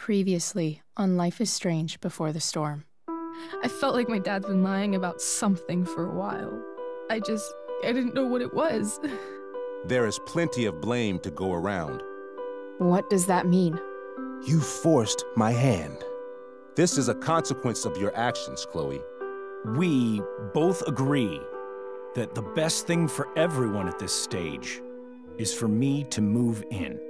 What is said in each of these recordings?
Previously on Life is Strange Before the Storm. I felt like my dad's been lying about something for a while. I didn't know what it was. There is plenty of blame to go around. What does that mean? You forced my hand. This is a consequence of your actions, Chloe. We both agree that the best thing for everyone at this stage is for me to move in.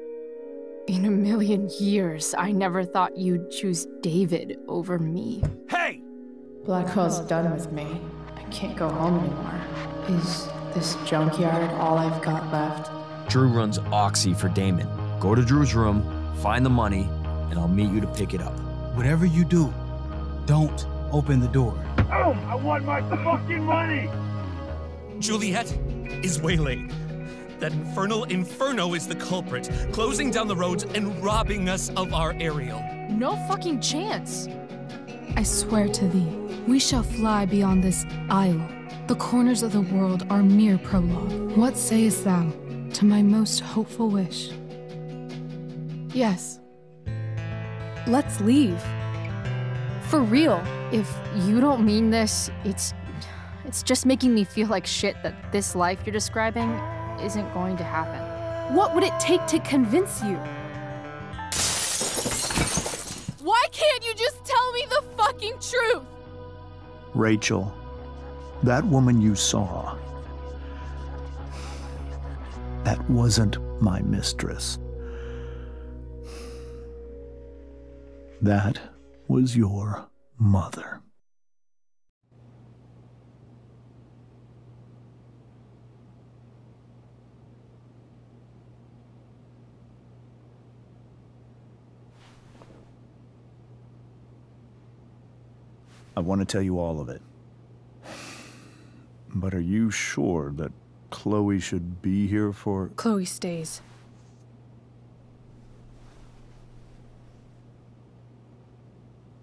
In a million years, I never thought you'd choose David over me. Hey! Blackwell's done with me. I can't go home anymore. Is this junkyard all I've got left? Drew runs Oxy for Damon. Go to Drew's room, find the money, and I'll meet you to pick it up. Whatever you do, don't open the door. Oh, I want my fucking money! Juliet is waylaid. That infernal inferno is the culprit, closing down the roads and robbing us of our aerial. No fucking chance. I swear to thee, we shall fly beyond this isle. The corners of the world are mere prologue. What sayest thou to my most hopeful wish? Yes. Let's leave. For real. If you don't mean this, it's just making me feel like shit that this life you're describing isn't going to happen. What would it take to convince you? Why can't you just tell me the fucking truth? Rachel, that woman you saw, that wasn't my mistress. That was your mother. I want to tell you all of it. But are you sure that Chloe should be here for... Chloe stays.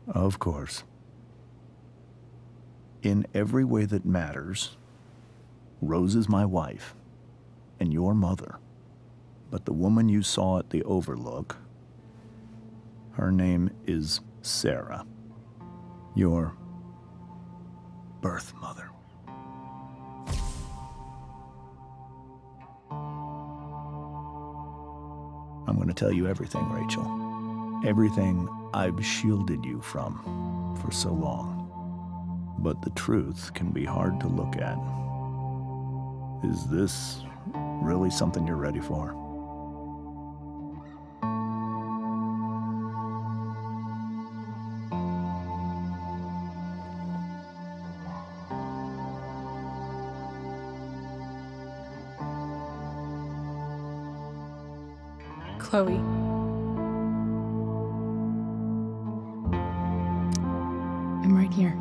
Of course. In every way that matters, Rose is my wife and your mother. But the woman you saw at the Overlook, her name is Sarah, your birth mother. I'm going to tell you everything, Rachel. Everything I've shielded you from for so long. But the truth can be hard to look at. Is this really something you're ready for? Chloe. I'm right here.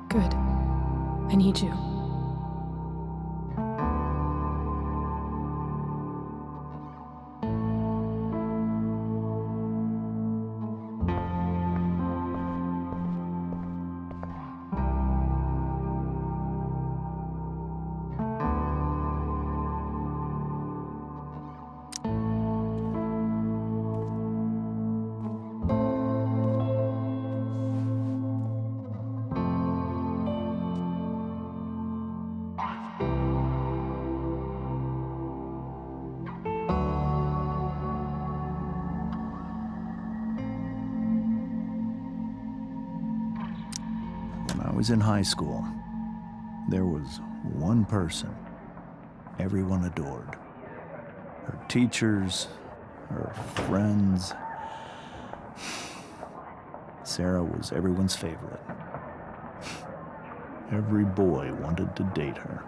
Good. I need you. When I was in high school, there was one person everyone adored. Her teachers, her friends. Sarah was everyone's favorite. Every boy wanted to date her.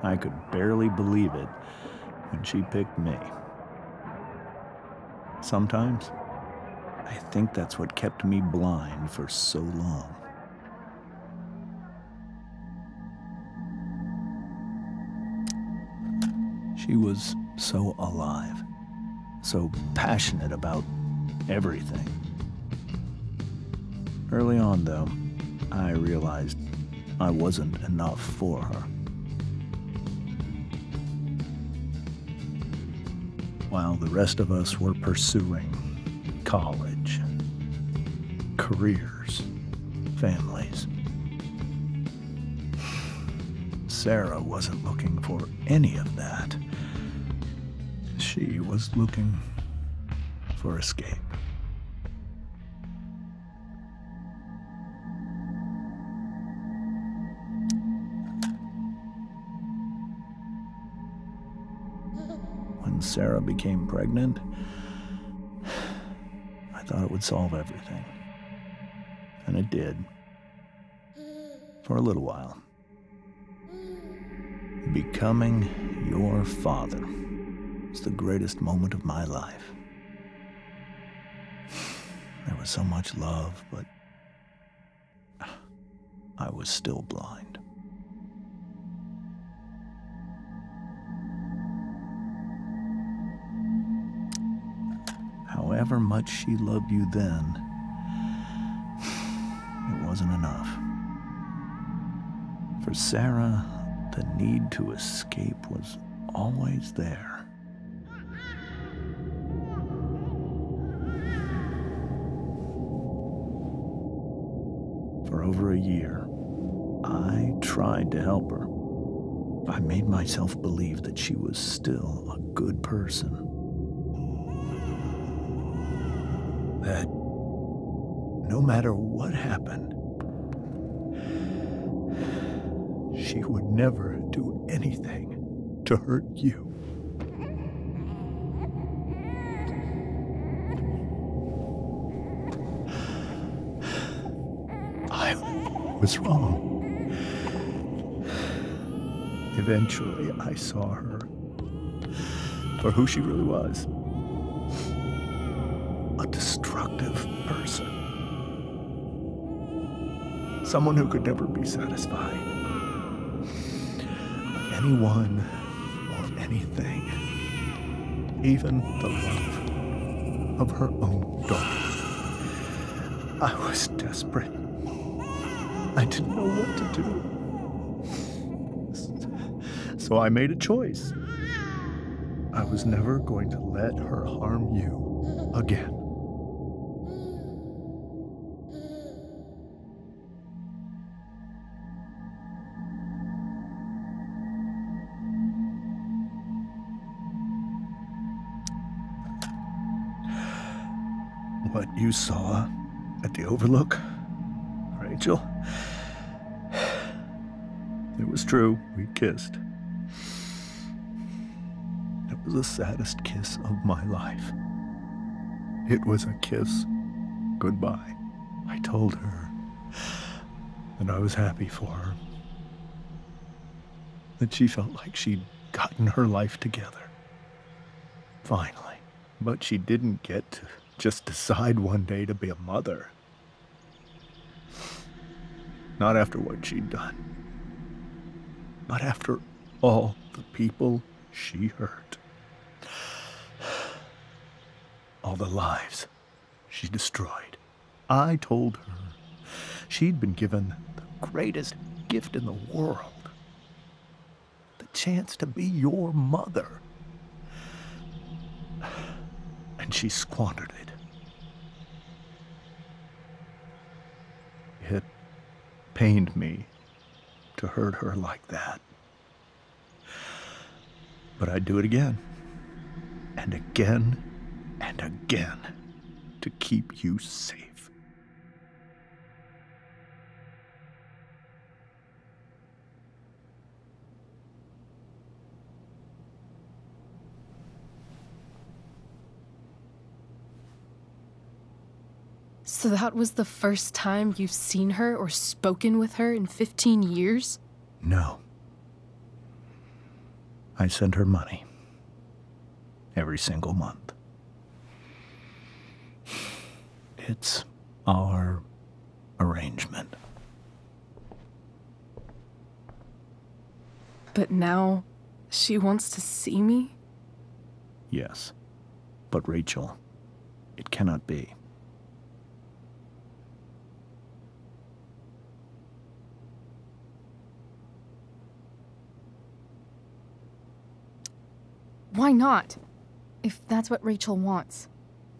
I could barely believe it when she picked me. Sometimes, I think that's what kept me blind for so long. She was so alive, so passionate about everything. Early on, though, I realized I wasn't enough for her. While the rest of us were pursuing college, careers, families. Sarah wasn't looking for any of that. She was looking for escape. When Sarah became pregnant, I thought it would solve everything. And it did. For a little while. Becoming your father was the greatest moment of my life. There was so much love, but I was still blind. However much she loved you then, it wasn't enough. For Sarah, the need to escape was always there. For over a year, I tried to help her. I made myself believe that she was still a good person. That no matter what happened, she would never do anything to hurt you. I was wrong. Eventually, I saw her for who she really was. A destructive person. Someone who could never be satisfied. Anyone or anything. Even the love of her own daughter. I was desperate. I didn't know what to do. So I made a choice. I was never going to let her harm you again. What you saw at the Overlook, Rachel, it was true. We kissed. It was the saddest kiss of my life. It was a kiss goodbye. I told her that I was happy for her. That she felt like she'd gotten her life together. Finally. But she didn't get to just decide one day to be a mother. Not after what she'd done. Not after all the people she hurt. All the lives she destroyed. I told her she'd been given the greatest gift in the world. The chance to be your mother. And she squandered it. It pained me to hurt her like that. But I'd do it again. And again and again to keep you safe. So that was the first time you've seen her or spoken with her in 15 years? No. I sent her money. Every single month. It's our arrangement. But now, she wants to see me? Yes. But Rachel, it cannot be. Why not? If that's what Rachel wants.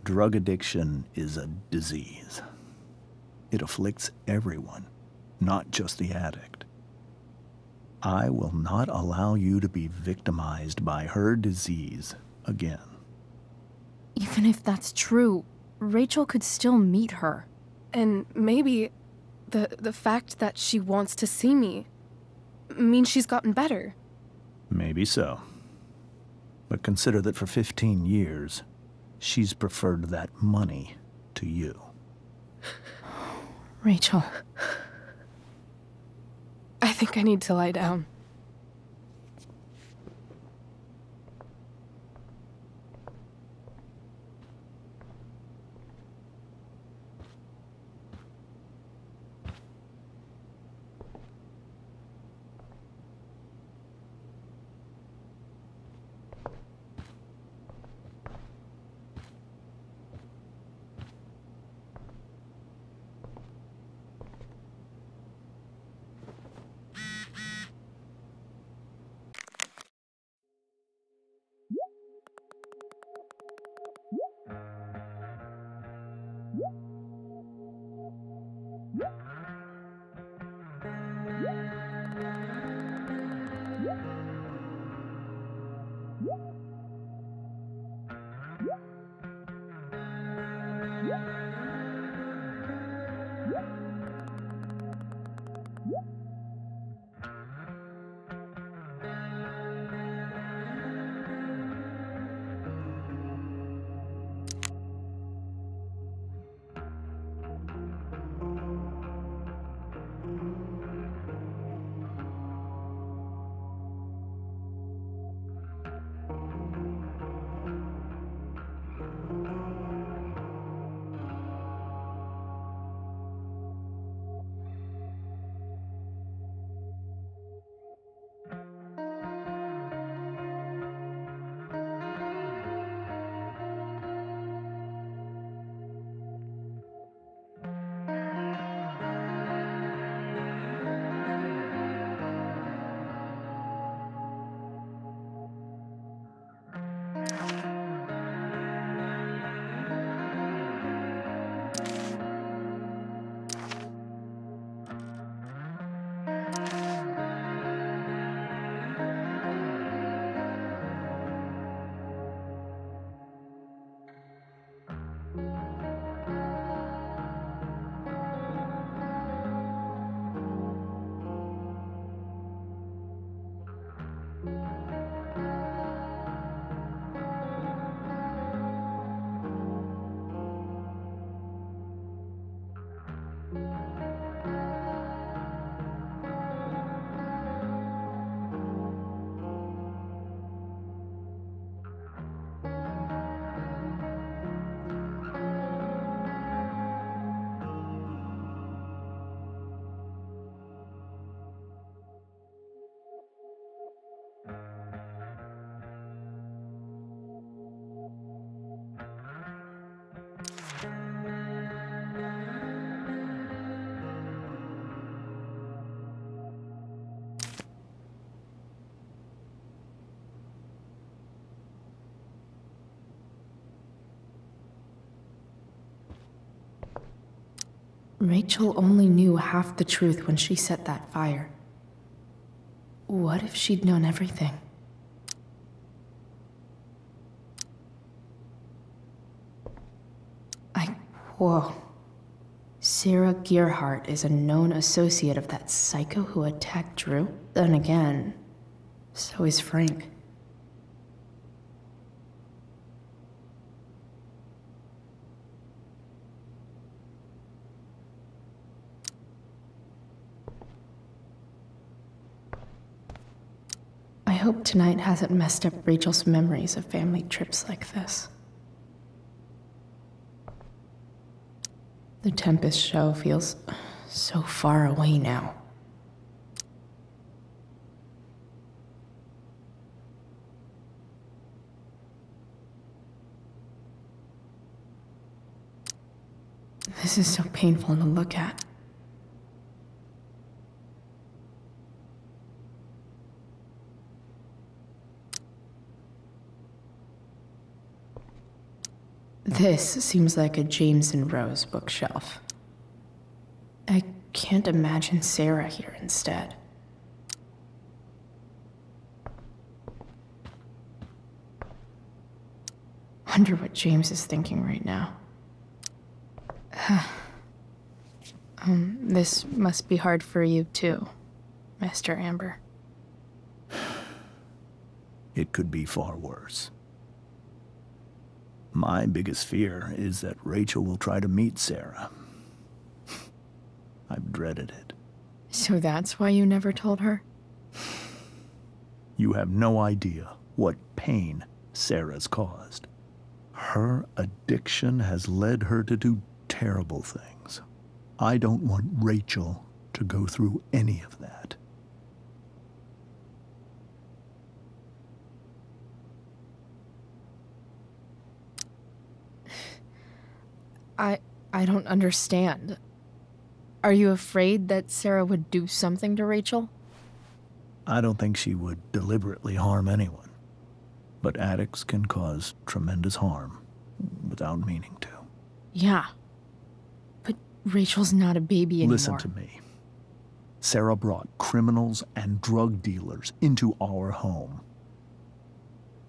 drug addiction is a disease. It afflicts everyone, not just the addict. I will not allow you to be victimized by her disease again. Even if that's true, Рэйчел could still meet her. And maybe the fact that she wants to see me means she's gotten better. Maybe so. But consider that for 15 years, she's preferred that money to you. Рэйчel. I think I need to lie down. Рэйчel only knew half the truth when she set that fire. What if she'd known everything? Whoa. Sarah Gearhart is a known associate of that psycho who attacked Drew? Then again, so is Frank. I hope tonight hasn't messed up Рэйчel's memories of family trips like this. The Tempest show feels so far away now. This is so painful to look at. This seems like a James and Rose bookshelf. I can't imagine Sarah here instead. Wonder what James is thinking right now. This must be hard for you too, Mr. Amber. It could be far worse. My biggest fear is that Рэйчел will try to meet Sarah. I've dreaded it. So that's why you never told her? You have no idea what pain Sarah's caused. Her addiction has led her to do terrible things. I don't want Рэйчel to go through any of that. I don't understand. Are you afraid that Sarah would do something to Рэйчel? I don't think she would deliberately harm anyone. But addicts can cause tremendous harm without meaning to. Yeah. But Рэйchel's not a baby anymore. Listen to me. Sarah brought criminals and drug dealers into our home.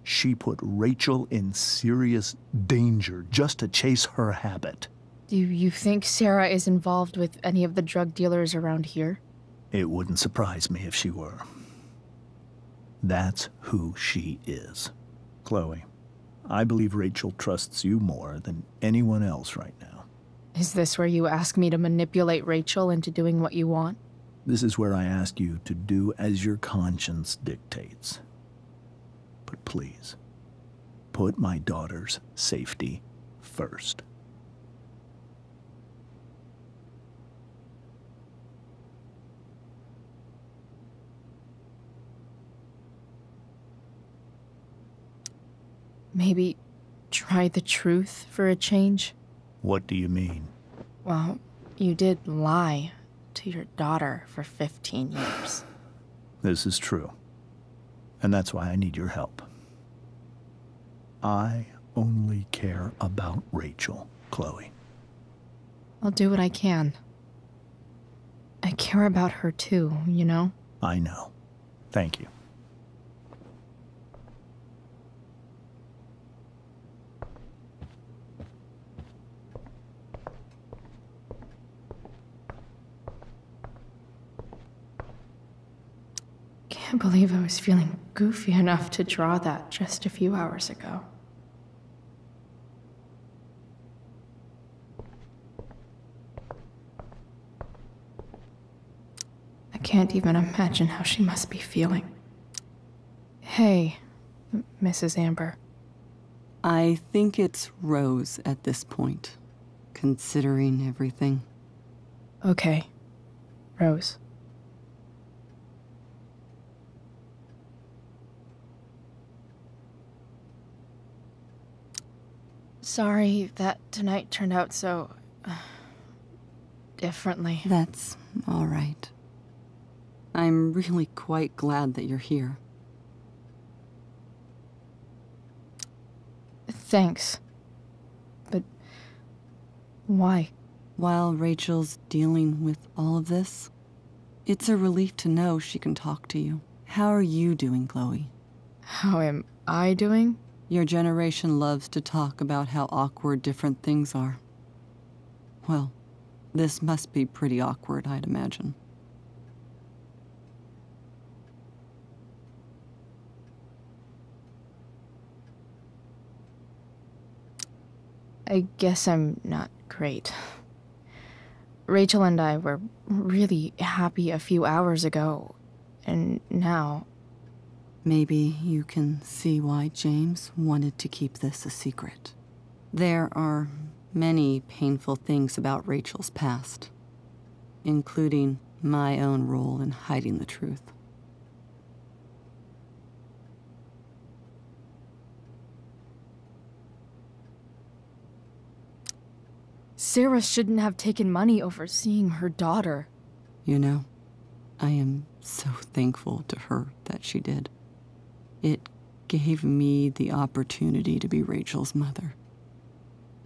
She put Рэйчel in serious danger just to chase her habit. Do you think Sarah is involved with any of the drug dealers around here? It wouldn't surprise me if she were. That's who she is. Chloe, I believe Рэйchel trusts you more than anyone else right now. Is this where you ask me to manipulate Рэйchel into doing what you want? This is where I ask you to do as your conscience dictates. But please, put my daughter's safety first. Maybe try the truth for a change? What do you mean? Well, you did lie to your daughter for 15 years. This is true. And that's why I need your help. I only care about Рэйчel, Chloe. I'll do what I can. I care about her too, you know? I know. Thank you. I can't believe I was feeling goofy enough to draw that just a few hours ago. I can't even imagine how she must be feeling. Hey, Mrs. Amber. I think it's Rose at this point, considering everything. Okay, Rose. Sorry that tonight turned out so... differently. That's all right. I'm really quite glad that you're here. Thanks. But... why? While Рэйchel's dealing with all of this, it's a relief to know she can talk to you. How are you doing, Chloe? How am I doing? Your generation loves to talk about how awkward different things are. Well, this must be pretty awkward, I'd imagine. I guess I'm not great. Рэйchel and I were really happy a few hours ago, and now... Maybe you can see why James wanted to keep this a secret. There are many painful things about Рэйchel's past, including my own role in hiding the truth. Sarah shouldn't have taken money over seeing her daughter. You know, I am so thankful to her that she did. It gave me the opportunity to be Рэйchel's mother.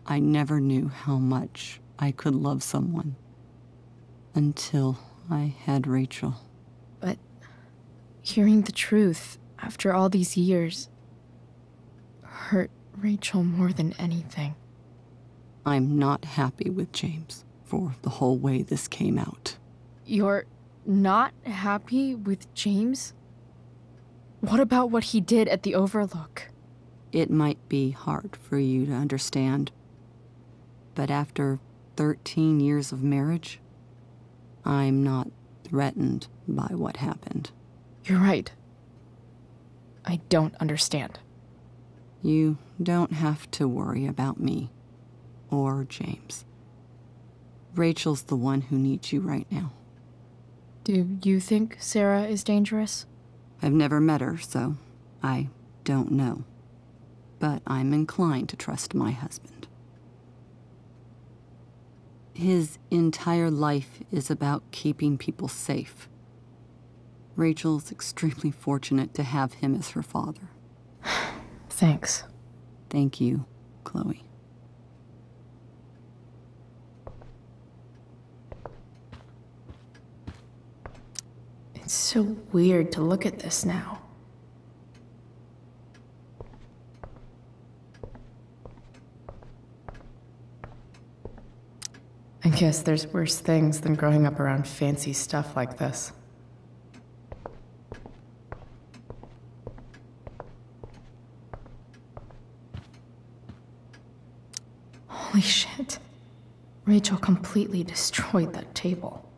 I never knew how much I could love someone until I had Рэйчел. But hearing the truth after all these years hurt Рэйчел more than anything. I'm not happy with James for the whole way this came out. You're not happy with James? What about what he did at the Overlook? It might be hard for you to understand, but after 13 years of marriage, I'm not threatened by what happened. You're right. I don't understand. You don't have to worry about me or James. Рэйchel's the one who needs you right now. Do you think Sarah is dangerous? I've never met her, so I don't know. But I'm inclined to trust my husband. His entire life is about keeping people safe. Рэйchel's extremely fortunate to have him as her father. Thanks. Thank you, Chloe. It's so weird to look at this now. I guess there's worse things than growing up around fancy stuff like this. Holy shit. Рэйчel completely destroyed that table.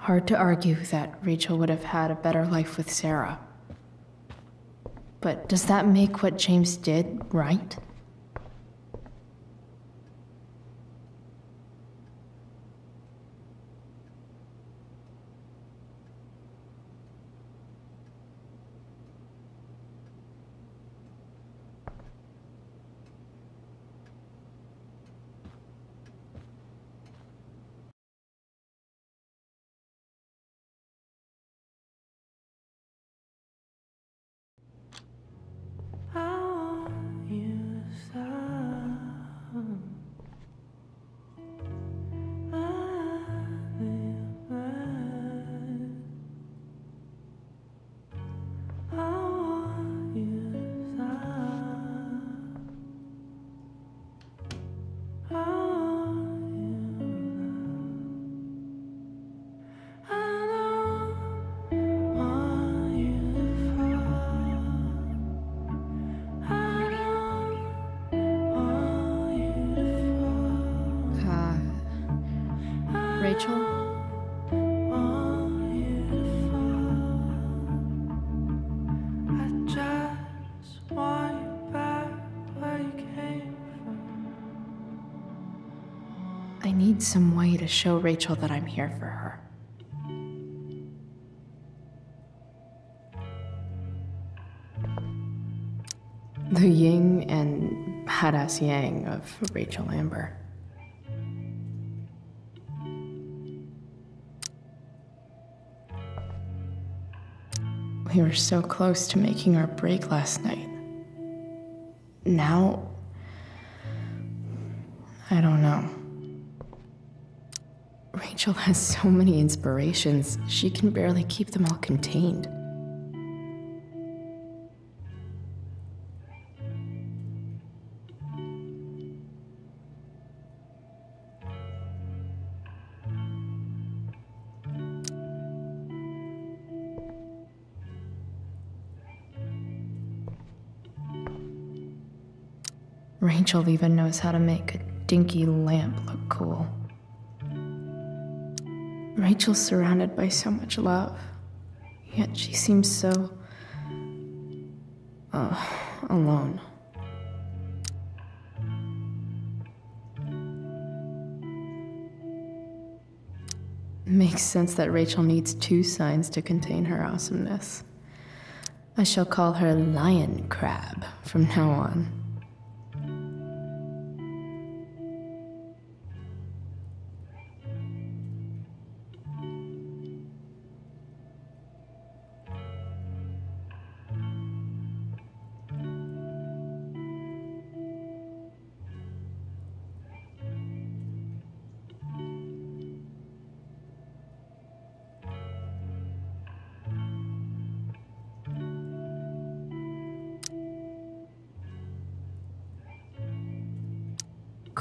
Hard to argue that Рэйчel would have had a better life with Sarah. But does that make what James did right? I need some way to show Рэйчel that I'm here for her. The yin and badass yang of Рэйчel Ember. We were so close to making our break last night. Now, I don't know. Рэйchel has so many inspirations, she can barely keep them all contained. Рэйchel even knows how to make a dinky lamp look cool. Рэйchel's surrounded by so much love, yet she seems so... alone. Makes sense that Рэйchel needs two signs to contain her awesomeness. I shall call her Lion Crab from now on.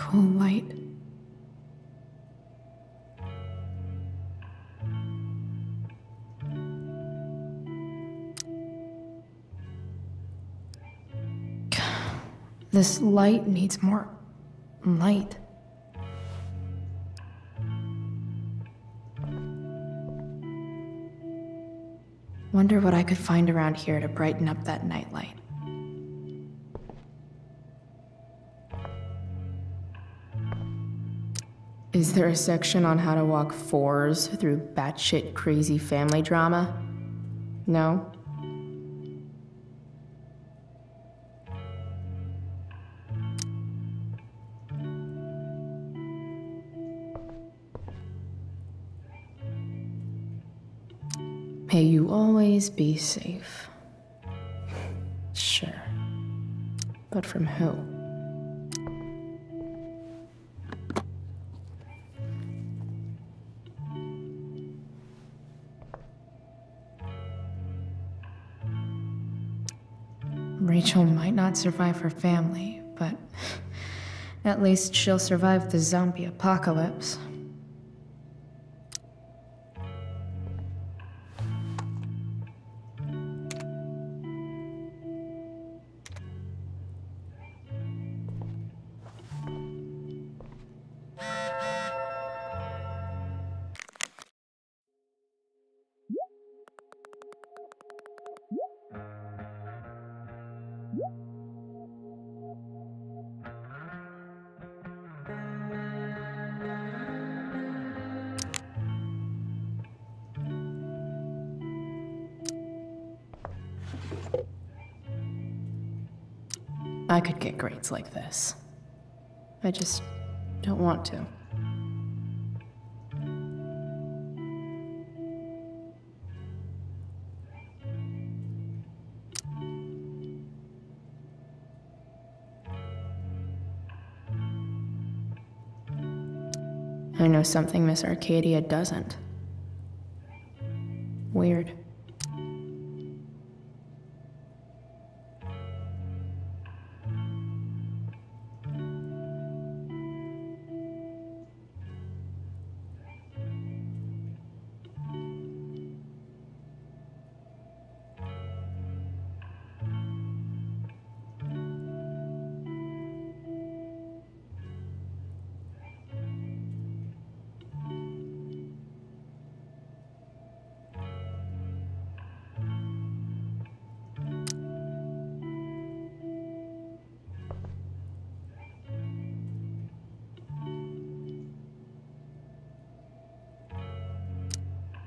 cool light. This light needs more light. Wonder what I could find around here to brighten up that nightlight. Is there a section on how to walk fours through batshit crazy family drama? No? May you always be safe. Sure. But from who? Рэйчel might not survive her family, but at least she'll survive the zombie apocalypse. I could get grades like this. I just don't want to. I know something Miss Arcadia doesn't. Weird.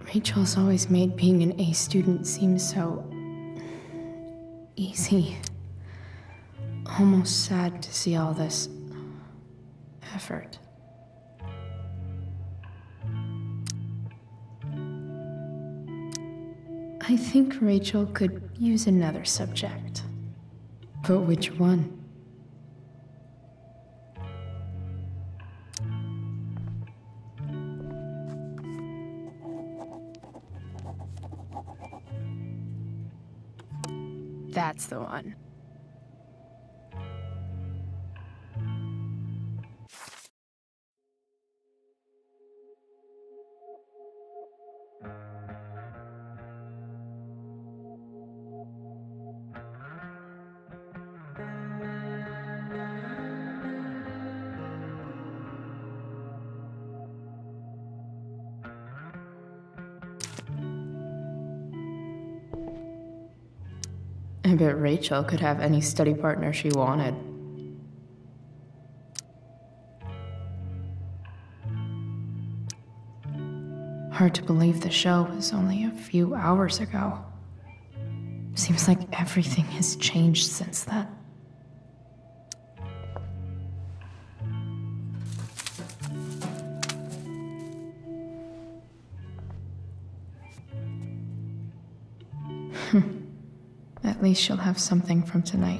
Рэйчel's always made being an A student seem so easy. Almost sad to see all this effort. I think Рэйchel could use another subject. But which one? That's the one. I bet Рэйchel could have any study partner she wanted. Hard to believe the show was only a few hours ago. Seems like everything has changed since then. At least she'll have something from tonight.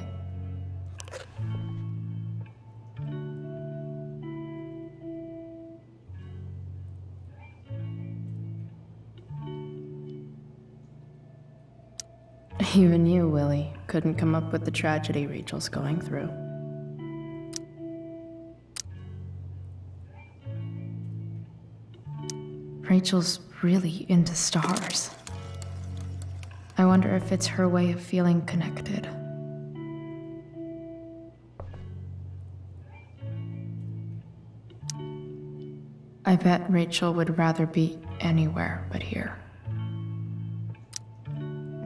Even you, Willie, couldn't come up with the tragedy Рэйchel's going through. Rachel's really into stars. I wonder if it's her way of feeling connected. I bet Рэйчел would rather be anywhere but here.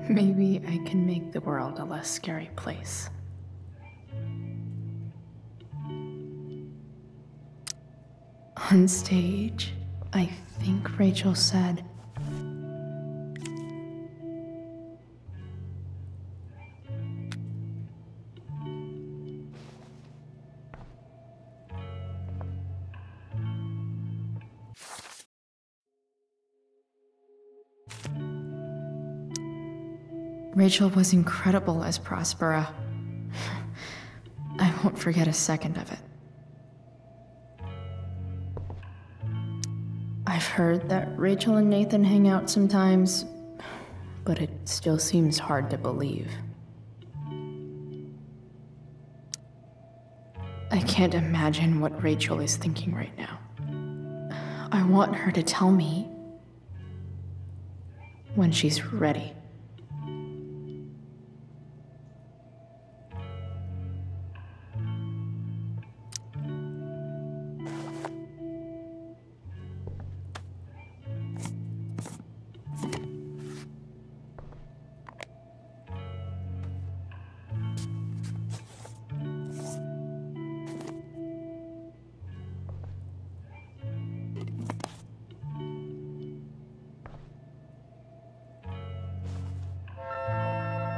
Maybe I can make the world a less scary place. On stage, I think Рэйчел said, Рэйчel was incredible as Prospera. I won't forget a second of it. I've heard that Рэйчel and Nathan hang out sometimes, but it still seems hard to believe. I can't imagine what Рэйчel is thinking right now. I want her to tell me when she's ready.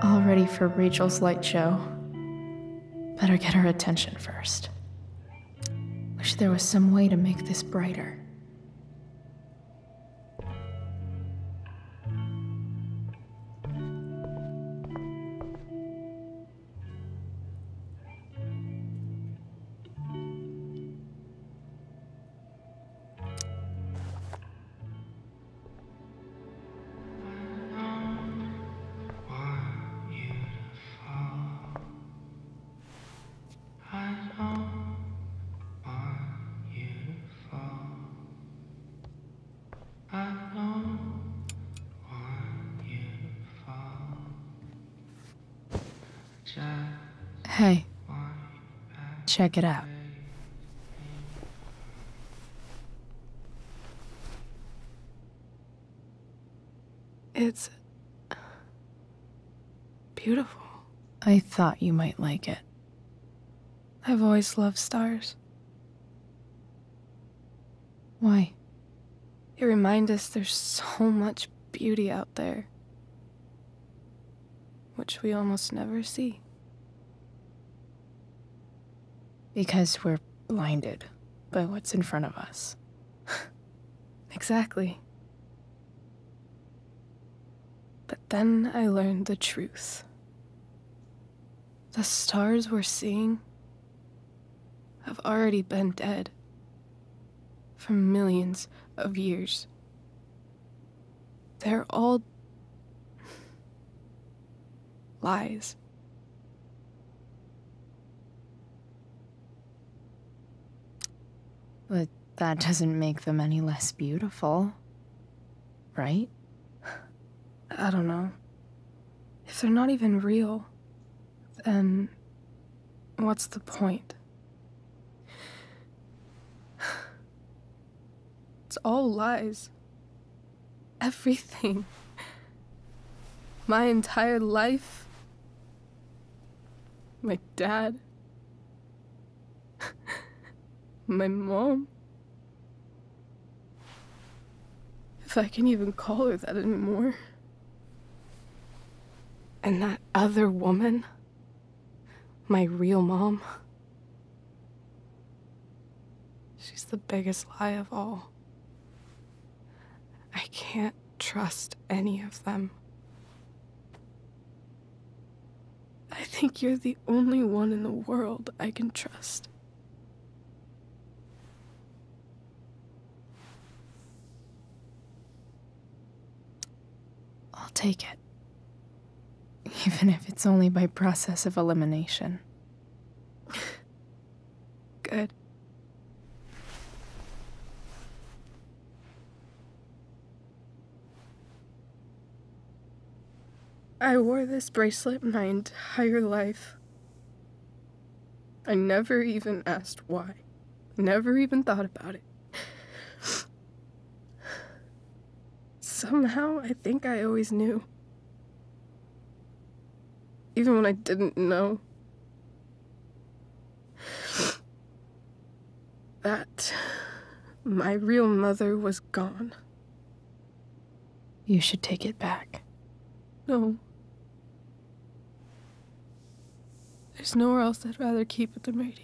All ready for Рэйчel's light show. Better get her attention first. Wish there was some way to make this brighter. Hey, check it out. It's beautiful. I thought you might like it. I've always loved stars. Why? They remind us there's so much beauty out there, which we almost never see. Because we're blinded by what's in front of us. Exactly. But then I learned the truth. The stars we're seeing have already been dead for millions of years. They're all lies. But that doesn't make them any less beautiful, right? I don't know. If they're not even real, then what's the point? It's all lies. Everything. My entire life. My dad. My mom. If I can even call her that anymore. And that other woman. My real mom. She's the biggest lie of all. I can't trust any of them. I think you're the only one in the world I can trust. I'll take it. Even if it's only by process of elimination. Good. I wore this bracelet my entire life. I never even asked why. Never even thought about it. Somehow, I think I always knew. Even when I didn't know. That my real mother was gone. You should take it back. No. There's nowhere else I'd rather keep it than right here.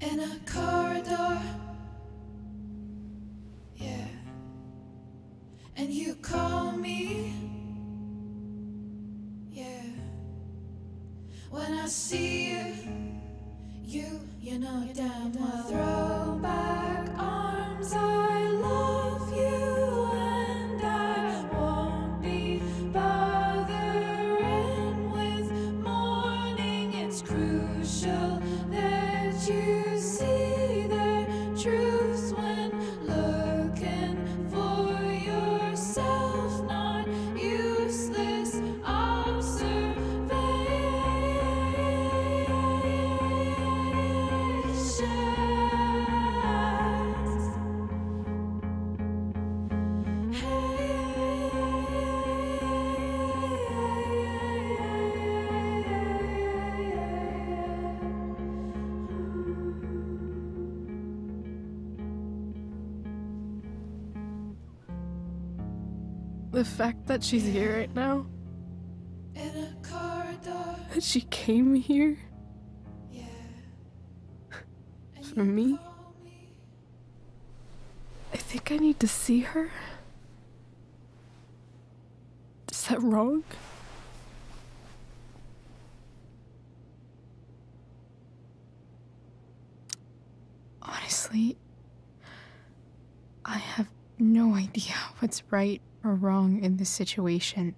In a corridor, yeah, and you call me, yeah. When I see you know damn well. Throw back arms, I love you, and I won't be bothering with mourning. It's crucial that you see the truth when looking for yourself, not useless observations. The fact that she's here right now, In a corridor, that she came here yeah. And for you me, call me. I think I need to see her. Is that wrong? Honestly, I have no idea what's right or wrong in this situation.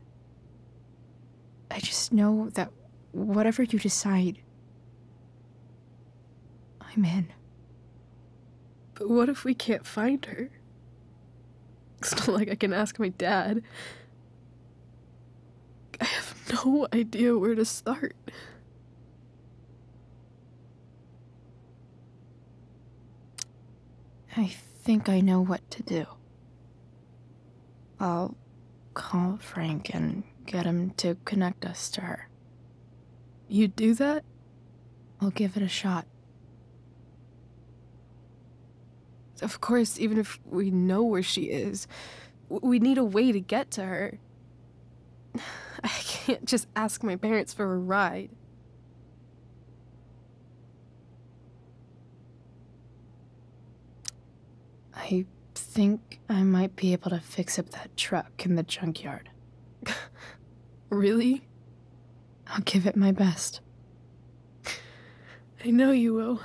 I just know that whatever you decide, I'm in. But what if we can't find her? It's not like I can ask my dad. I have no idea where to start. I think I know what to do. I'll call Frank and get him to connect us to her. You'd do that? I'll give it a shot. Of course, even if we know where she is, we need a way to get to her. I can't just ask my parents for a ride. I think I might be able to fix up that truck in the junkyard. Really? I'll give it my best. I know you will.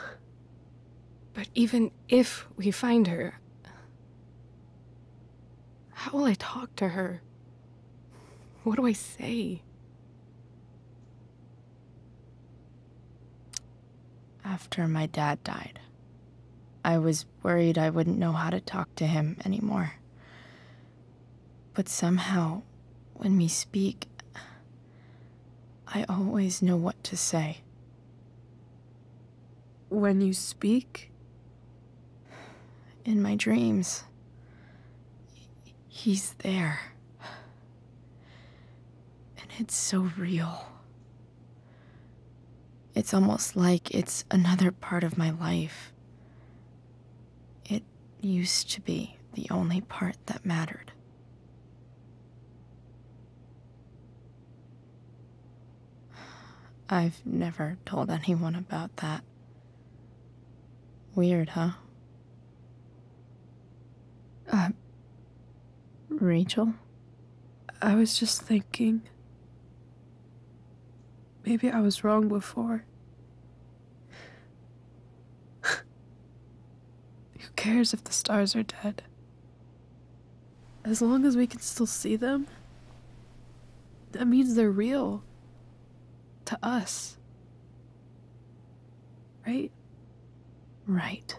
But even if we find her, how will I talk to her? What do I say? After my dad died, I was worried I wouldn't know how to talk to him anymore. But somehow, when we speak, I always know what to say. When you speak? In my dreams. He's there. And it's so real. It's almost like it's another part of my life. It used to be the only part that mattered. I've never told anyone about that. Weird, huh? Rachel? I was just thinking. Maybe I was wrong before. Who cares if the stars are dead? As long as we can still see them, that means they're real. To us. Right? Right.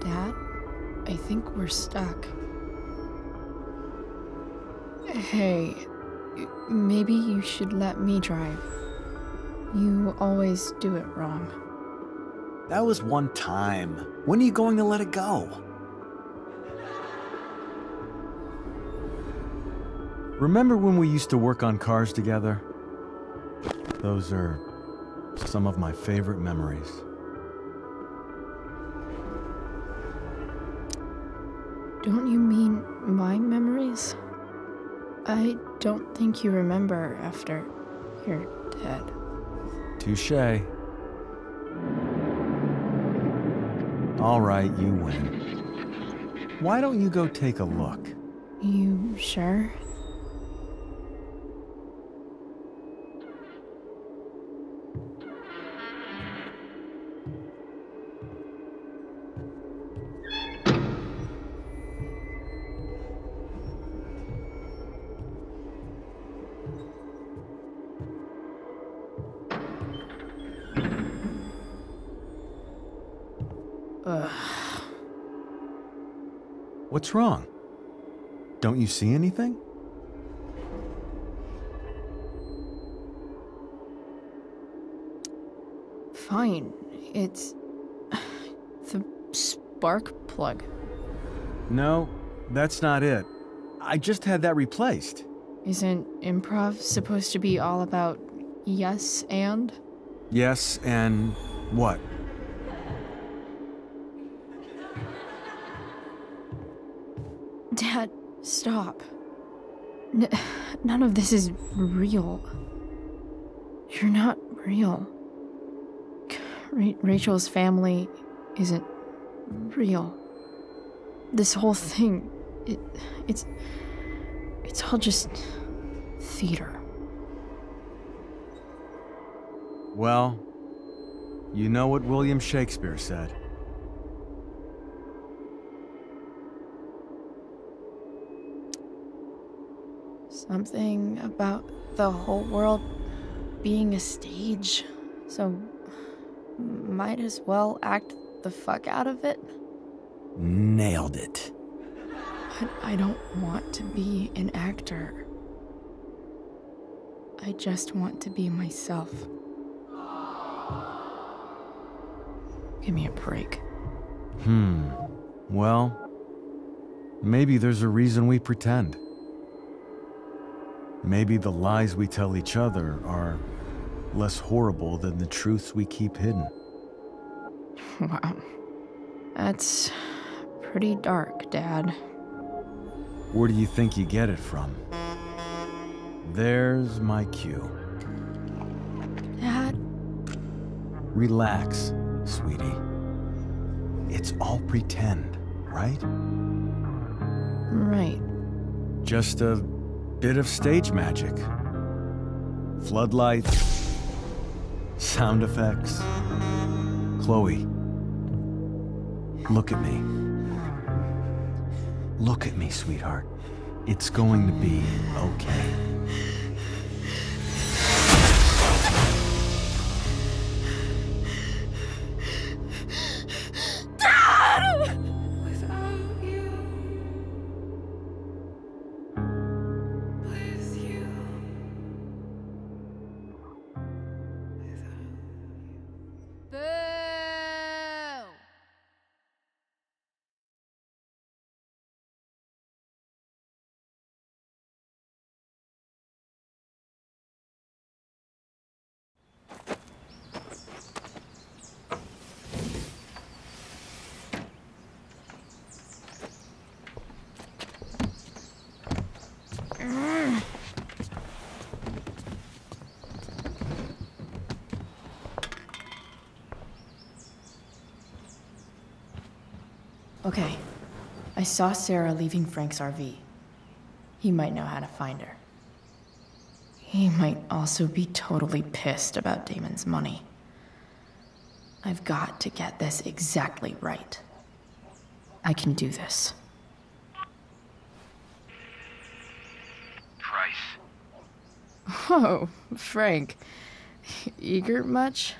Dad, I think we're stuck. Hey, maybe you should let me drive. You always do it wrong. That was one time. When are you going to let it go? Remember when we used to work on cars together? Those are some of my favorite memories. Don't you mean my memories? I don't think you remember after you're dead. Touché. All right, you win. Why don't you go take a look? You sure? What's wrong? Don't you see anything? Fine. It's the spark plug. No, that's not it. I just had that replaced. Isn't improv supposed to be all about yes and? Yes, and what? Dad, stop. None of this is real. You're not real. Rachel's family isn't real. This whole thing, it's all just theater. Well, you know what William Shakespeare said. Something about the whole world being a stage, so might as well act the fuck out of it. Nailed it. But I don't want to be an actor. I just want to be myself. Give me a break. Well, maybe there's a reason we pretend. Maybe the lies we tell each other are less horrible than the truths we keep hidden. Wow. That's pretty dark, Dad. Where do you think you get it from? There's my cue. Dad? Relax, sweetie. It's all pretend, right? Right. Just a bit of stage magic. Floodlights, sound effects. Chloe, look at me. Look at me, sweetheart. It's going to be okay. Okay, I saw Sarah leaving Frank's RV. He might know how to find her. He might also be totally pissed about Damon's money. I've got to get this exactly right. I can do this. Price. Oh, Frank. Eager much?